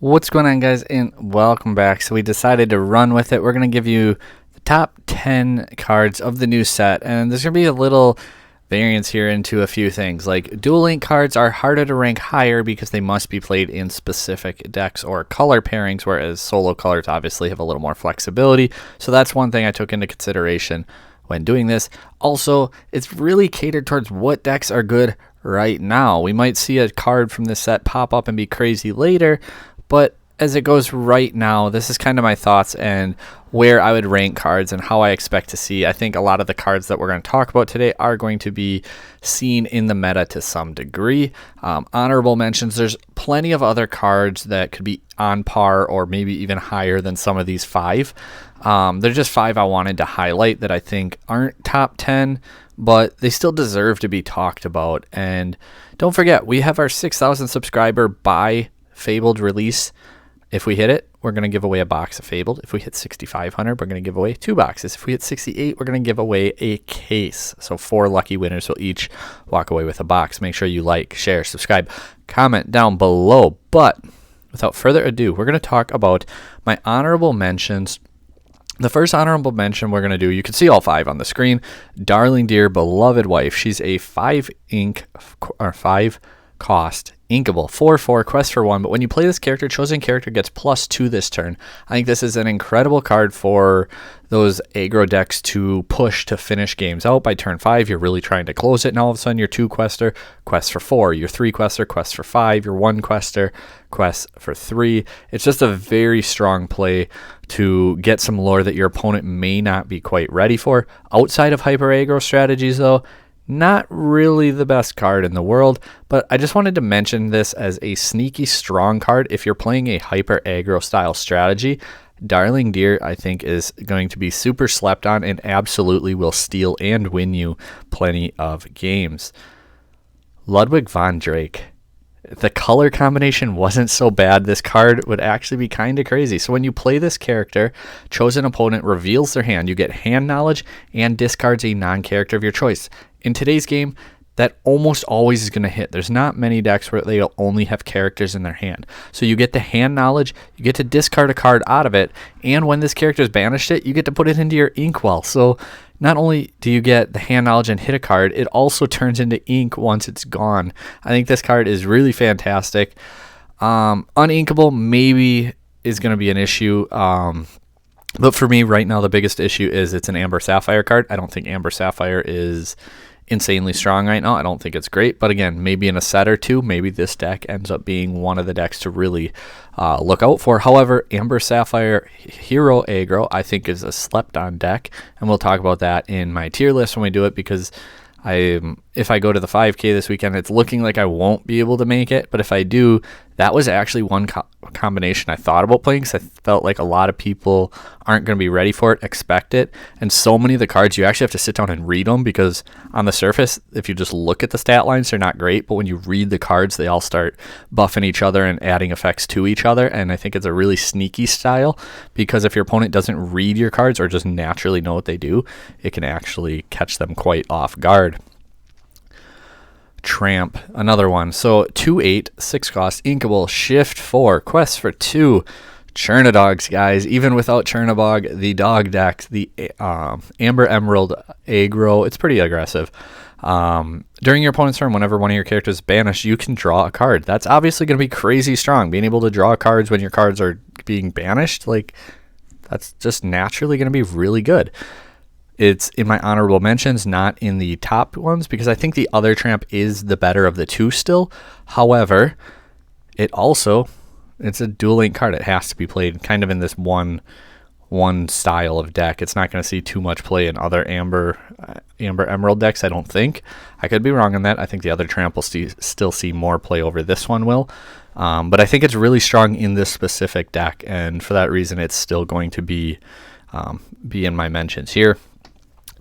What's going on, guys, and welcome back. So we decided to run with it. We're going to give you the top 10 cards of the new set, and there's going to be a little variance here into a few things. Like, dual link cards are harder to rank higher because they must be played in specific decks or color pairings, whereas solo colors obviously have a little more flexibility. So that's one thing I took into consideration when doing this. Also, it's really catered towards what decks are good right now. We might see a card from this set pop up and be crazy later, but as it goes right now, this is kind of my thoughts and where I would rank cards and how I expect to see. I think a lot of the cards that we're going to talk about today are going to be seen in the meta to some degree. Honorable mentions, there's plenty of other cards that could be on par or maybe even higher than some of these five. There's just five I wanted to highlight that I think aren't top 10, but they still deserve to be talked about. And don't forget, we have our 6,000 subscriber buy Fabled release. If we hit it, we're going to give away a box of Fabled. If we hit 6,500, we're going to give away 2 boxes. If we hit 68, we're going to give away a case. So 4 lucky winners will each walk away with a box. Make sure you like, share, subscribe, comment down below. But without further ado, we're going to talk about my honorable mentions. The first honorable mention we're going to do, you can see all 5 on the screen. Darling Dear Beloved Wife. She's a 5 cost inkable 4/4 quest for 1, but when you play this character, chosen character gets +2 this turn. I think this is an incredible card for those aggro decks to push to finish games out by turn 5. You're really trying to close it, and all of a sudden you're 2 quester, quest for 4, you're 3 quester, quest for 5, you're 1 quester, quest for 3. It's just a very strong play to get some lore that your opponent may not be quite ready for. Outside of hyper aggro strategies though, not really the best card in the world, but I just wanted to mention this as a sneaky strong card. If you're playing a hyper aggro style strategy, Darling Dear I think is going to be super slept on and absolutely will steal and win you plenty of games. Ludwig von Drake. The color combination wasn't so bad. This card would actually be kind of crazy. So when you play this character, chosen opponent reveals their hand. You get hand knowledge and discards a non-character of your choice. In today's game, that almost always is going to hit. There's not many decks where they'll only have characters in their hand. So you get the hand knowledge, you get to discard a card out of it, and when this character is banished you get to put it into your inkwell. So not only do you get the hand knowledge and hit a card, it also turns into ink once it's gone. I think this card is really fantastic. Uninkable maybe is going to be an issue. But for me right now, the biggest issue is it's an Amber Sapphire card. I don't think Amber Sapphire is insanely strong right now. I don't think it's great, but again, maybe in a set or two, maybe this deck ends up being one of the decks to really look out for. However, Amber Sapphire Hero Aggro I think is a slept on deck, and we'll talk about that in my tier list when we do it, because if I go to the 5K this weekend, it's looking like I won't be able to make it, but if I do, that was actually one combination I thought about playing because I felt like a lot of people aren't going to be ready for it, expect it, and so many of the cards you actually have to sit down and read them, because on the surface, if you just look at the stat lines, they're not great, but when you read the cards, they all start buffing each other and adding effects to each other, and I think it's a really sneaky style, because if your opponent doesn't read your cards or just naturally know what they do, it can actually catch them quite off guard. Tramp, another one. So 2/8, 6 cost, inkable, shift 4, quest for 2. Chernadogs, guys. Even without Chernabog, the dog deck, the Amber Emerald aggro, it's pretty aggressive. During your opponent's turn, whenever one of your characters is banished, you can draw a card. That's obviously going to be crazy strong. Being able to draw cards when your cards are being banished, like, that's just naturally going to be really good. It's in my honorable mentions, not in the top ones, because I think the other Tramp is the better of the two still. However, it's a dual link card. It has to be played kind of in this one style of deck. It's not going to see too much play in other Amber Emerald decks, I don't think. I could be wrong on that. I think the other Tramp will still see more play over this one will. But I think it's really strong in this specific deck, and for that reason, it's still going to be in my mentions here.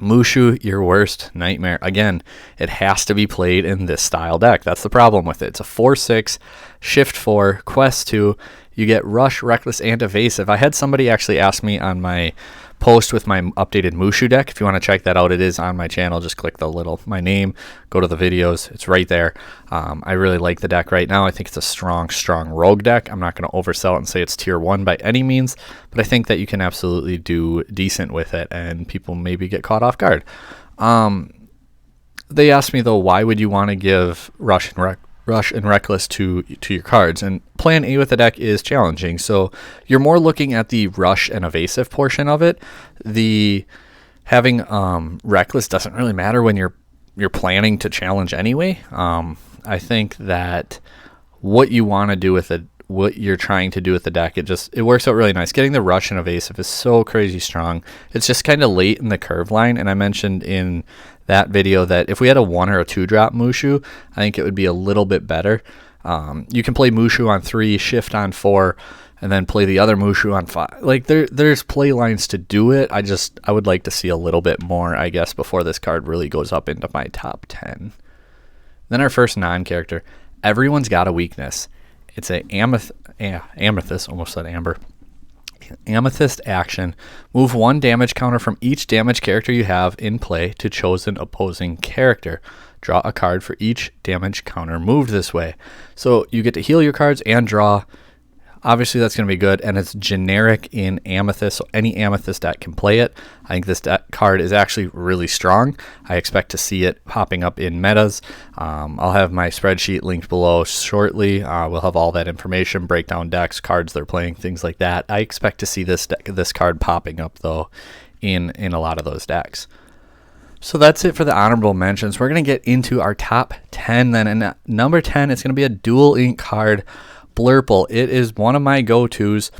Mushu, your worst nightmare. Again, it has to be played in this style deck. That's the problem with it. It's a 4/6, shift 4, quest 2. You get rush, reckless, and evasive. I had somebody actually ask me on my post with my updated Mushu deck. If you want to check that out, it is on my channel. Just click my name, go to the videos. It's right there. I really like the deck right now. I think it's a strong rogue deck. I'm not going to oversell it and say it's tier 1 by any means, but I think that you can absolutely do decent with it, and people maybe get caught off guard. They asked me, though, why would you want to give Rush and Reckless to your cards? And plan A with the deck is challenging, so you're more looking at the rush and evasive portion of it. The having Reckless doesn't really matter when you're planning to challenge anyway. I think that what you want to do with it, what you're trying to do with the deck, it works out really nice. Getting the rush and evasive is so crazy strong. It's just kind of late in the curve line, and I mentioned in that video that if we had a 1 or a 2 drop Mushu, I think it would be a little bit better. You can play Mushu on 3, shift on 4, and then play the other Mushu on 5. Like there's play lines to do it. I would like to see a little bit more, I guess, before this card really goes up into my top 10. Then our first non-character. Everyone's got a weakness. It's a amethyst, almost said amber. Amethyst action. Move 1 damage counter from each damage character you have in play to chosen opposing character. Draw a card for each damage counter moved this way. So you get to heal your cards and draw. Obviously that's going to be good, and it's generic in Amethyst, so any Amethyst deck can play it. I think this card is actually really strong. I expect to see it popping up in metas. I'll have my spreadsheet linked below shortly. We'll have all that information, breakdown decks, cards they're playing, things like that. I expect to see this card popping up, though, in a lot of those decks. So that's it for the honorable mentions. We're going to get into our top 10 then, and at number 10, it's going to be a dual ink card, Blurle. It is one of my go-tos.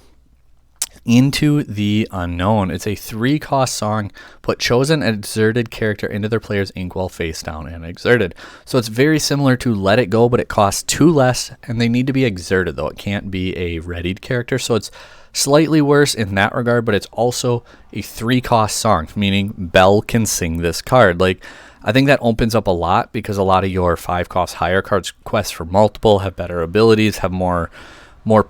Into the Unknown. It's a 3-cost song. Put chosen exerted character into their player's ink while face down and exerted. So it's very similar to Let It Go, but it costs 2 less, and they need to be exerted, though. It can't be a readied character, so it's slightly worse in that regard, but it's also a 3-cost song, meaning Belle can sing this card. Like, I think that opens up a lot, because a lot of your 5-cost higher cards quest for multiple, have better abilities, have more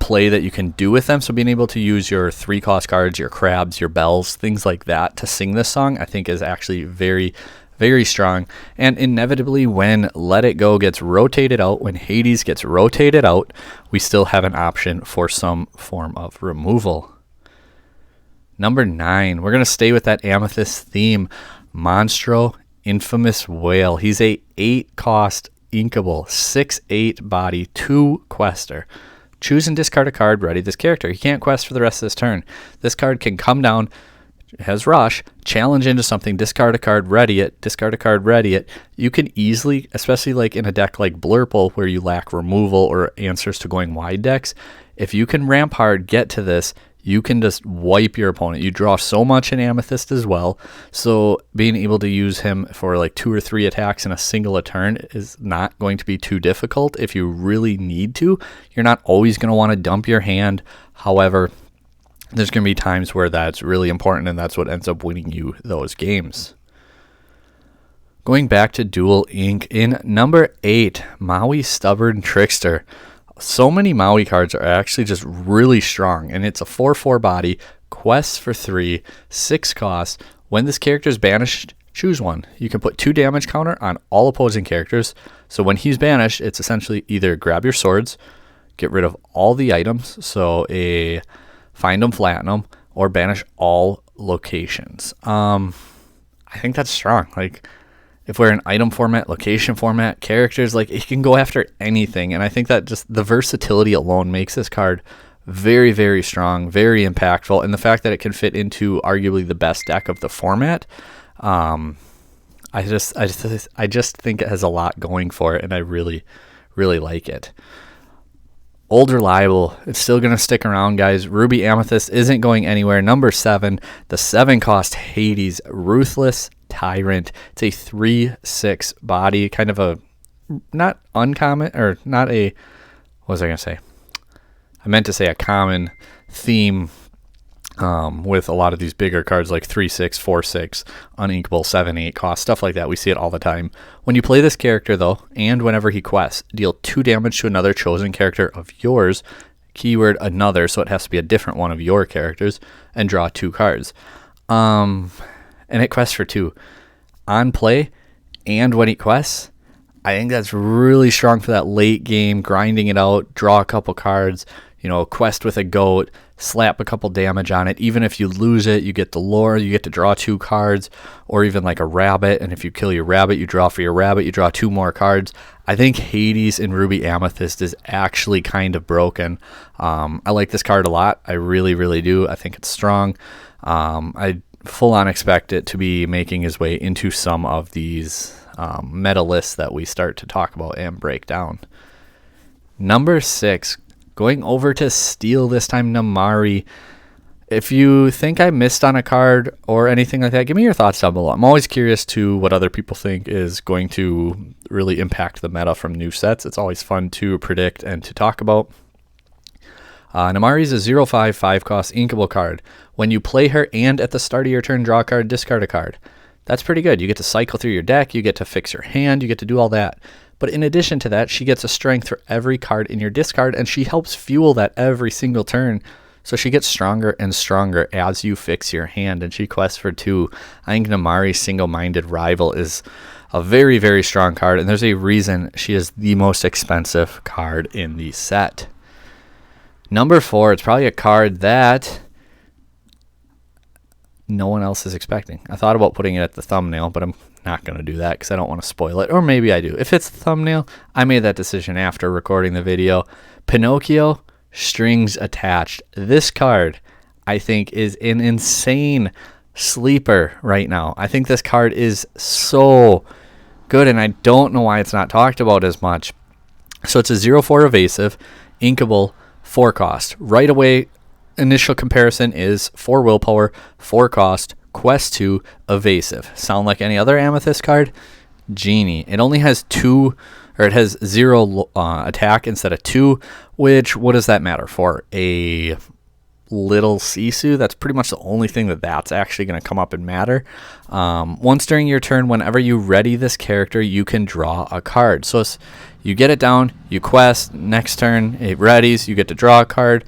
play that you can do with them. So being able to use your 3-cost cards, your crabs, your bells, things like that to sing this song, I think is actually very, very strong. And inevitably, when Let It Go gets rotated out, when Hades gets rotated out, we still have an option for some form of removal. Number 9, we're going to stay with that Amethyst theme. Monstro, Infamous Whale. He's a 8-cost inkable, 6/8 body, 2 quester. Choose and discard a card, ready this character. He can't quest for the rest of this turn. This card can come down, has rush, challenge into something, discard a card, ready it, discard a card, ready it. You can easily, especially like in a deck like Blurle where you lack removal or answers to going wide decks, if you can ramp hard, get to this, you can just wipe your opponent. You draw so much in Amethyst as well, so being able to use him for like 2 or 3 attacks in a single turn is not going to be too difficult if you really need to. You're not always going to want to dump your hand. However, there's going to be times where that's really important, and that's what ends up winning you those games. Going back to Dual Ink, in number 8, Maui Stubborn Trickster. So many Maui cards are actually just really strong, and it's a 4/4 body, quests for 3, 6 costs. When this character is banished, choose one. You can put 2 damage counter on all opposing characters. So when he's banished, it's essentially either grab your swords, get rid of all the items, so a find them, flatten them, or banish all locations. I think that's strong. Like, if we're in item format, location format, characters, like, it can go after anything. And I think that just the versatility alone makes this card very, very strong, very impactful. And the fact that it can fit into arguably the best deck of the format, I just think it has a lot going for it, and I really, really like it. Old Reliable, it's still going to stick around, guys. Ruby Amethyst isn't going anywhere. Number 7, the 7-cost Hades, Ruthless Tyrant. It's a 3/6 body, kind of a not uncommon, or not a, what was I going to say? I meant to say a common theme with a lot of these bigger cards like 3/6, 4/6, uninkable, 7/8 cost, stuff like that. We see it all the time. When you play this character, though, and whenever he quests, deal 2 damage to another chosen character of yours, keyword another, so it has to be a different one of your characters, and draw 2 cards. And it quests for 2. On play and when it quests, I think that's really strong for that late game, grinding it out, draw a couple cards, quest with a goat, slap a couple damage on it. Even if you lose it, you get the lore, you get to draw 2 cards, or even like a rabbit, and if you kill your rabbit, you draw for your rabbit, you draw 2 more cards. I think Hades in Ruby Amethyst is actually kind of broken. I like this card a lot. I really, really do. I think it's strong. I full on expect it to be making his way into some of these meta lists that we start to talk about and break down. Number 6, going over to Steel this time, Namari. If you think I missed on a card or anything like that, give me your thoughts down below. I'm always curious to what other people think is going to really impact the meta from new sets. It's always fun to predict and to talk about. Namari is a 0/5 5-cost inkable card. When you play her and at the start of your turn draw a card, discard a card. That's pretty good. You get to cycle through your deck, you get to fix your hand, you get to do all that. But in addition to that, she gets a strength for every card in your discard, and she helps fuel that every single turn. So she gets stronger and stronger as you fix your hand, and she quests for 2. I think Namari's Single-Minded Rival is a very, very strong card, and there's a reason she is the most expensive card in the set. Number 4, it's probably a card that no one else is expecting. I thought about putting it at the thumbnail, but I'm not going to do that because I don't want to spoil it. Or maybe I do. If it's the thumbnail, I made that decision after recording the video. Pinocchio, Strings Attached. This card, I think, is an insane sleeper right now. I think this card is so good, and I don't know why it's not talked about as much. So it's a 0/4 evasive, inkable, 4 cost. Right away, initial comparison is 4 willpower, 4 cost, quest 2, evasive. Sound like any other Amethyst card? Genie. It only has 2, or it has 0 attack instead of 2, which, what does that matter for? A little Sisu? That's pretty much the only thing that's actually going to come up and matter. Once during your turn, whenever you ready this character, you can draw a card. So you get it down, you quest, next turn it readies, you get to draw a card.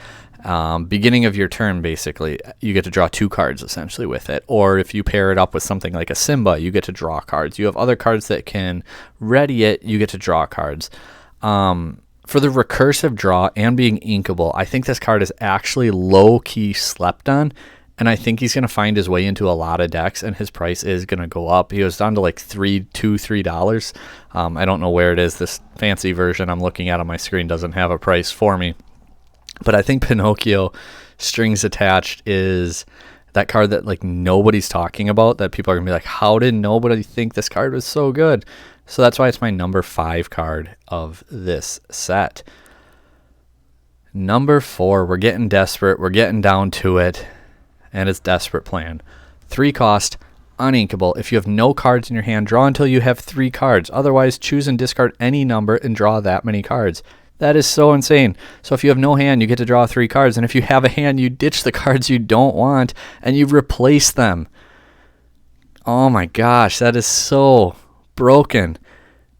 Beginning of your turn, basically, you get to draw 2 cards essentially with it. Or if you pair it up with something like a Simba, you get to draw cards. You have other cards that can ready it, you get to draw cards. For the recursive draw and being inkable, I think this card is actually low-key slept on, and I think he's going to find his way into a lot of decks, and his price is going to go up. He was down to like $3. I don't know where it is. This fancy version I'm looking at on my screen doesn't have a price for me. But I think Pinocchio, Strings Attached, is that card that like nobody's talking about, that people are going to be like, how did nobody think this card was so good? So that's why it's my number 5 card of this set. Number 4, we're getting desperate. We're getting down to it, and it's Desperate Plan. 3 cost, uninkable. If you have no cards in your hand, draw until you have 3 cards. Otherwise, choose and discard any number and draw that many cards. That is so insane. So if you have no hand, you get to draw 3 cards. And if you have a hand, you ditch the cards you don't want and you replace them. Oh my gosh, that is so broken.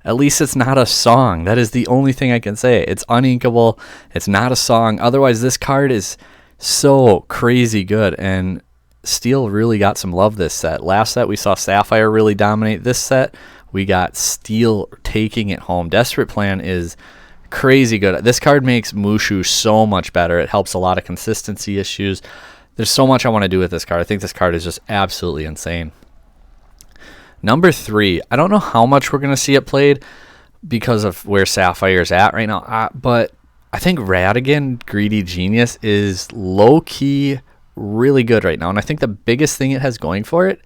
At least it's not a song. That is the only thing I can say. It's uninkable. It's not a song. Otherwise, this card is so crazy good. And Steel really got some love this set. Last set, we saw Sapphire really dominate. This set, we got Steel taking it home. Desperate Plan is crazy good. This card makes Mushu so much better. It helps a lot of consistency issues. There's so much I want to do with this card. I think this card is just absolutely insane. Number 3, I don't know how much we're going to see it played because of where Sapphire's at right now, but I think Ratigan, Greedy Genius, is low-key really good right now, and I think the biggest thing it has going for it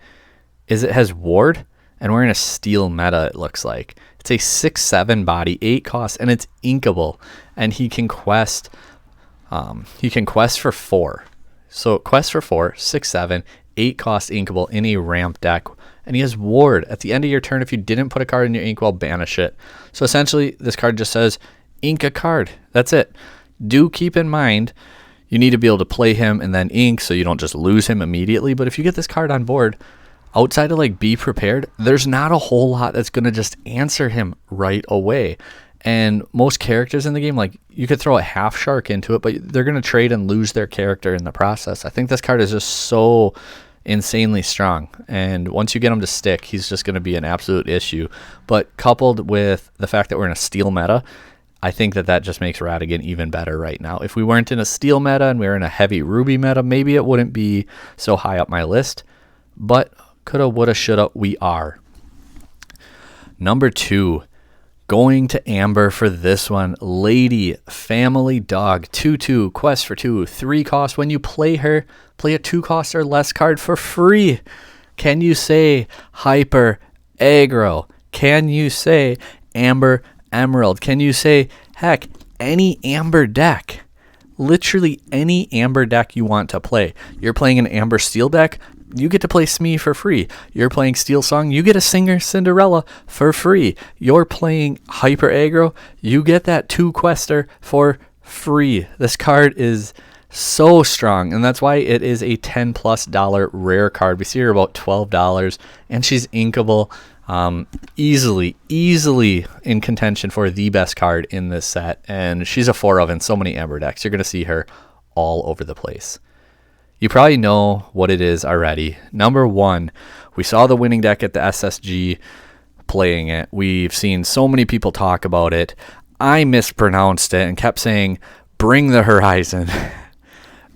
is it has Ward, and we're in a Steel meta, it looks like. It's a 6/7 body, 8 cost, and it's inkable, and he can quest for 4. So quest for 4, 6/7, 8 cost inkable in a ramp deck, and he has Ward. At the end of your turn, if you didn't put a card in your inkwell, banish it. So essentially, this card just says, ink a card. That's it. Do keep in mind, you need to be able to play him and then ink so you don't just lose him immediately. But if you get this card on board, outside of like Be Prepared, there's not a whole lot that's going to just answer him right away. And most characters in the game, like you could throw a half shark into it, but they're going to trade and lose their character in the process. I think this card is just so insanely strong. And once you get him to stick, he's just going to be an absolute issue. But coupled with the fact that we're in a steel meta, I think that just makes Ratigan even better right now. If we weren't in a steel meta and we were in a heavy ruby meta, maybe it wouldn't be so high up my list. But coulda, woulda, shoulda, we are. Number 2, going to Amber for this one. Lady Family Dog, 2/2, quest for 2, 3 cost. When you play her, play a 2 cost or less card for free. Can you say Hyper Aggro? Can you say Amber Emerald? Can you say, heck, any Amber deck? Literally any Amber deck you want to play. You're playing an Amber Steel deck, you get to play Smee for free. You're playing Steel Song, you get a Singer Cinderella for free. You're playing Hyper Aggro, you get that 2 quester for free. This card is so strong, and that's why it is a $10+ rare card. We see her about $12, and she's inkable. Easily in contention for the best card in this set, and she's a 4 of in so many Amber decks. You're going to see her all over the place. You probably know what it is already. Number 1, we saw the winning deck at the SSG playing it. We've seen so many people talk about it. I mispronounced it and kept saying, Bring the Horizon.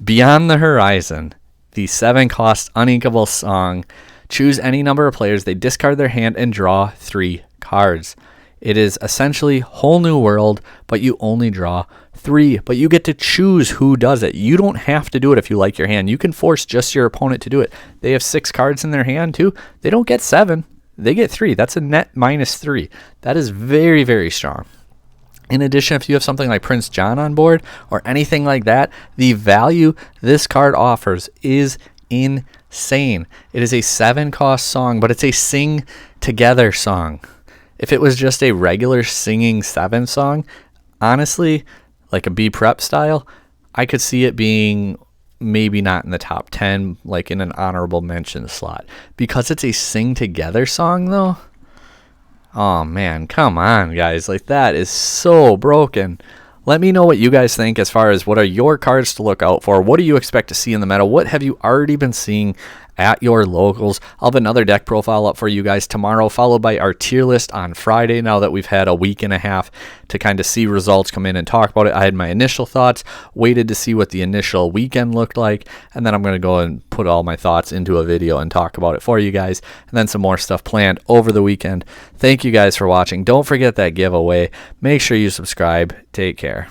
Beyond the Horizon, the 7 cost uninkable song. Choose any number of players, they discard their hand and draw 3 cards. It is essentially whole new world, but you only draw 3. But you get to choose who does it. You don't have to do it if you like your hand. You can force just your opponent to do it. They have 6 cards in their hand too. They don't get 7. They get 3. That's a net -3. That is very, very strong. In addition, if you have something like Prince John on board or anything like that, the value this card offers is insane. It is a 7 cost song, but it's a sing together song. If it was just a regular singing 7 song, honestly, like a B prep style, I could see it being maybe not in the top 10, like in an honorable mention slot. Because it's a sing together song though, oh man, come on guys, like that is so broken. Let me know what you guys think as far as what are your cards to look out for. What do you expect to see in the meta? What have you already been seeing at your locals? I'll have another deck profile up for you guys tomorrow, followed by our tier list on Friday, now that we've had a week and a half to kind of see results come in and talk about it. I had my initial thoughts, waited to see what the initial weekend looked like, and then I'm going to go and put all my thoughts into a video and talk about it for you guys, and then some more stuff planned over the weekend. Thank you guys for watching. Don't forget that giveaway. Make sure you subscribe. Take care.